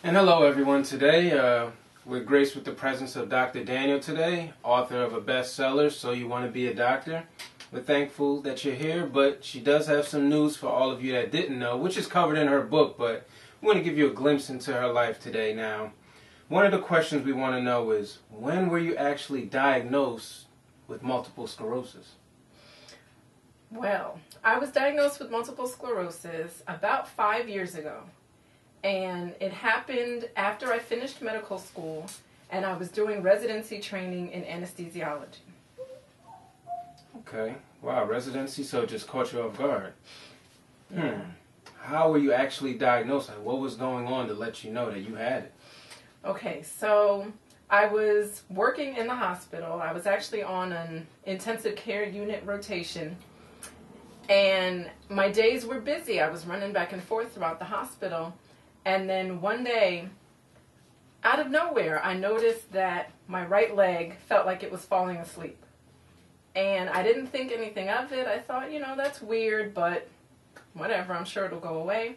And hello everyone. Today we're graced with the presence of Dr. Daniel today, author of a bestseller, So You Want to Be a Doctor. We're thankful that you're here, but she does have some news for all of you that didn't know, which is covered in her book, but we want to give you a glimpse into her life today. Now, one of the questions we want to know is, when were you actually diagnosed with multiple sclerosis? Well, I was diagnosed with multiple sclerosis about 5 years ago. And it happened after I finished medical school and I was doing residency training in anesthesiology. Okay. Wow, residency, so it just caught you off guard. Yeah. How were you actually diagnosed? Like, what was going on to let you know that you had it? Okay, so I was working in the hospital. I was actually on an intensive care unit rotation. And my days were busy. I was running back and forth throughout the hospital. And then one day, out of nowhere, I noticed that my right leg felt like it was falling asleep. And I didn't think anything of it. I thought, that's weird, but whatever, I'm sure it'll go away.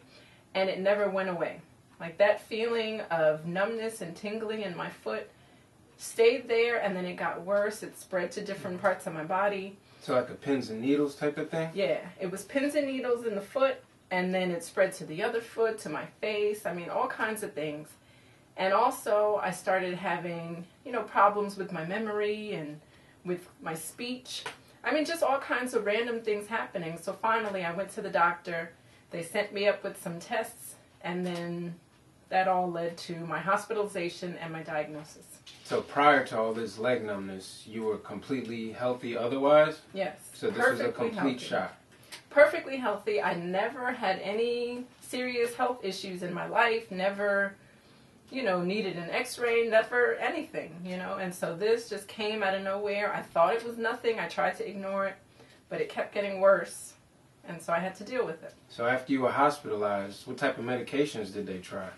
And it never went away. Like, that feeling of numbness and tingling in my foot stayed there, and then it got worse. It spread to different parts of my body. So like a pins and needles type of thing? Yeah, it was pins and needles in the foot. And then it spread to the other foot, to my face. I mean, all kinds of things. And also, I started having, problems with my memory and with my speech. I mean, just all kinds of random things happening. So finally, I went to the doctor. They sent me up with some tests. And then that all led to my hospitalization and my diagnosis. So prior to all this leg numbness, you were completely healthy otherwise? Yes. So this was a complete shock. Perfectly healthy. I never had any serious health issues in my life, never, needed an x-ray, never anything, and so this just came out of nowhere. I thought it was nothing. I tried to ignore it, but it kept getting worse, and so I had to deal with it. So after you were hospitalized, what type of medications did they try?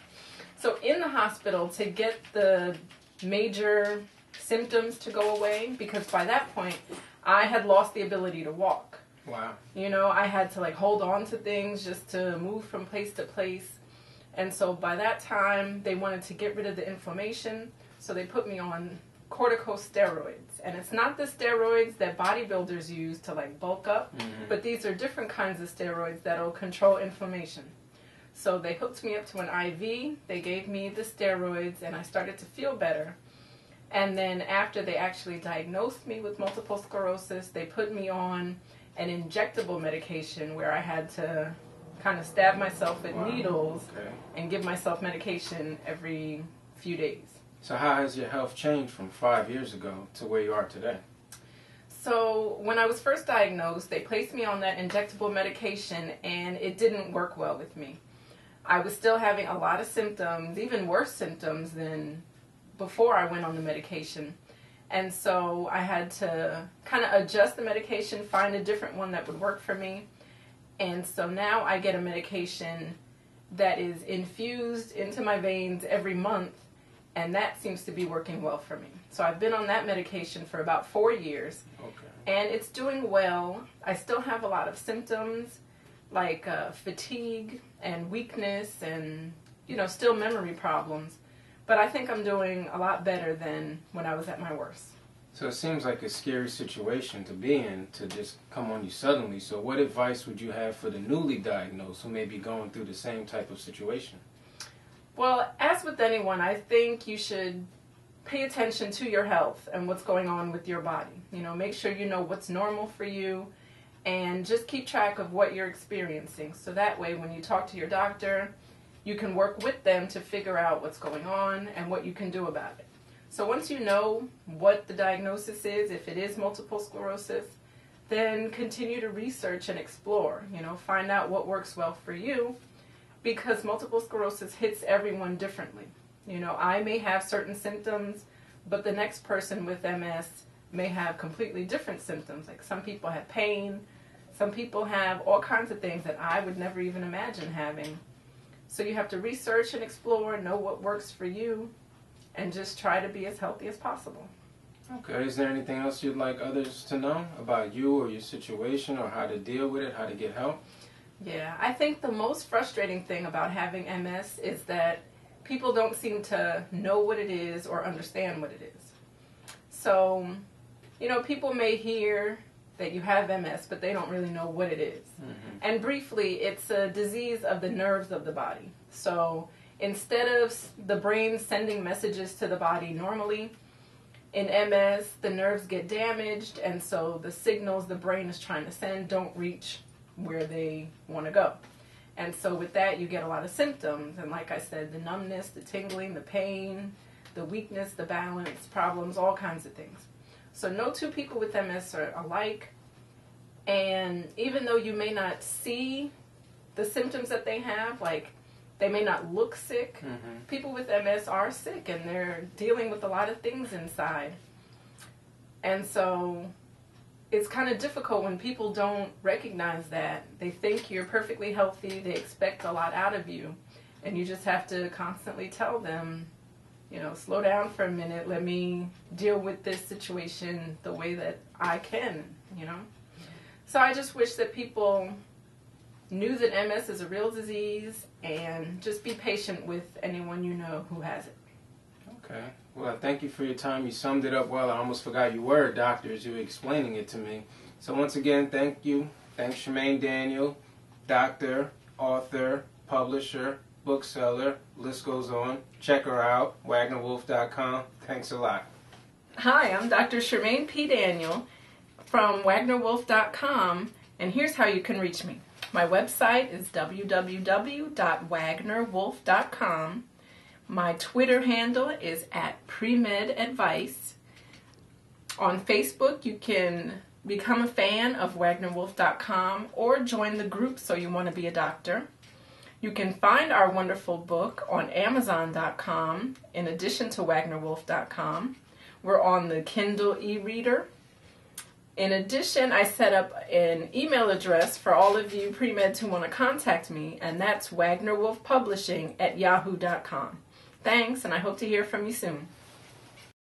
So in the hospital, to get the major symptoms to go away, because by that point, I had lost the ability to walk. Wow. I had to hold on to things just to move from place to place. And so by that time, they wanted to get rid of the inflammation. So they put me on corticosteroids. And it's not the steroids that bodybuilders use to bulk up, but these are different kinds of steroids that'll control inflammation. So they hooked me up to an IV. They gave me the steroids and I started to feel better. And then after they actually diagnosed me with multiple sclerosis, they put me on an injectable medication where I had to kind of stab myself with needles and give myself medication every few days. So how has your health changed from 5 years ago to where you are today? So when I was first diagnosed, they placed me on that injectable medication and it didn't work well with me. I was still having a lot of symptoms, even worse symptoms than before I went on the medication. And so I had to kind of adjust the medication, find a different one that would work for me. And so now I get a medication that is infused into my veins every month, and that seems to be working well for me. So I've been on that medication for about 4 years, and it's doing well. I still have a lot of symptoms like fatigue and weakness and, still memory problems. But I think I'm doing a lot better than when I was at my worst. So it seems like a scary situation to be in, to just come on you suddenly. So what advice would you have for the newly diagnosed who may be going through the same type of situation? Well, as with anyone, I think you should pay attention to your health and what's going on with your body. Make sure you know what's normal for you and just keep track of what you're experiencing. So that way, when you talk to your doctor, you can work with them to figure out what's going on and what you can do about it. So once you know what the diagnosis is, if it is multiple sclerosis, then continue to research and explore, find out what works well for you, because multiple sclerosis hits everyone differently. I may have certain symptoms, but the next person with MS may have completely different symptoms. Like some people have pain, some people have all kinds of things that I would never even imagine having. So you have to research and explore, know what works for you, and just try to be as healthy as possible. Okay, is there anything else you'd like others to know about you or your situation or how to deal with it, how to get help? Yeah, I think the most frustrating thing about having MS is that people don't seem to know what it is or understand what it is. So, people may hear that you have MS, but they don't really know what it is. Mm-hmm. And briefly, it's a disease of the nerves of the body. So instead of the brain sending messages to the body normally, in MS, the nerves get damaged, and so the signals the brain is trying to send don't reach where they want to go. And so with that, you get a lot of symptoms. And like I said, the numbness, the tingling, the pain, the weakness, the balance problems, all kinds of things. So no two people with MS are alike. And even though you may not see the symptoms that they have, like they may not look sick, mm-hmm. people with MS are sick and they're dealing with a lot of things inside. And so it's kind of difficult when people don't recognize that. They think you're perfectly healthy, they expect a lot out of you, and you just have to constantly tell them, slow down for a minute, let me deal with this situation the way that I can, So I just wish that people knew that MS is a real disease and just be patient with anyone you know who has it. Okay. Well, thank you for your time. You summed it up well. I almost forgot you were a doctor as you were explaining it to me. So once again, thank you. Thanks, Charmaine Daniel, doctor, author, publisher, bookseller, list goes on. Check her out, WagnerWolf.com. Thanks a lot. Hi, I'm Dr. Charmaine P. Daniel from WagnerWolf.com, and here's how you can reach me. My website is www.wagnerwolf.com. My Twitter handle is @PremedAdvice. On Facebook, you can become a fan of WagnerWolf.com or join the group So You Want to Be a Doctor. You can find our wonderful book on Amazon.com in addition to WagnerWolf.com. We're on the Kindle e-reader. In addition, I set up an email address for all of you pre-meds who want to contact me, and that's WagnerWolfPublishing@yahoo.com. Thanks, and I hope to hear from you soon.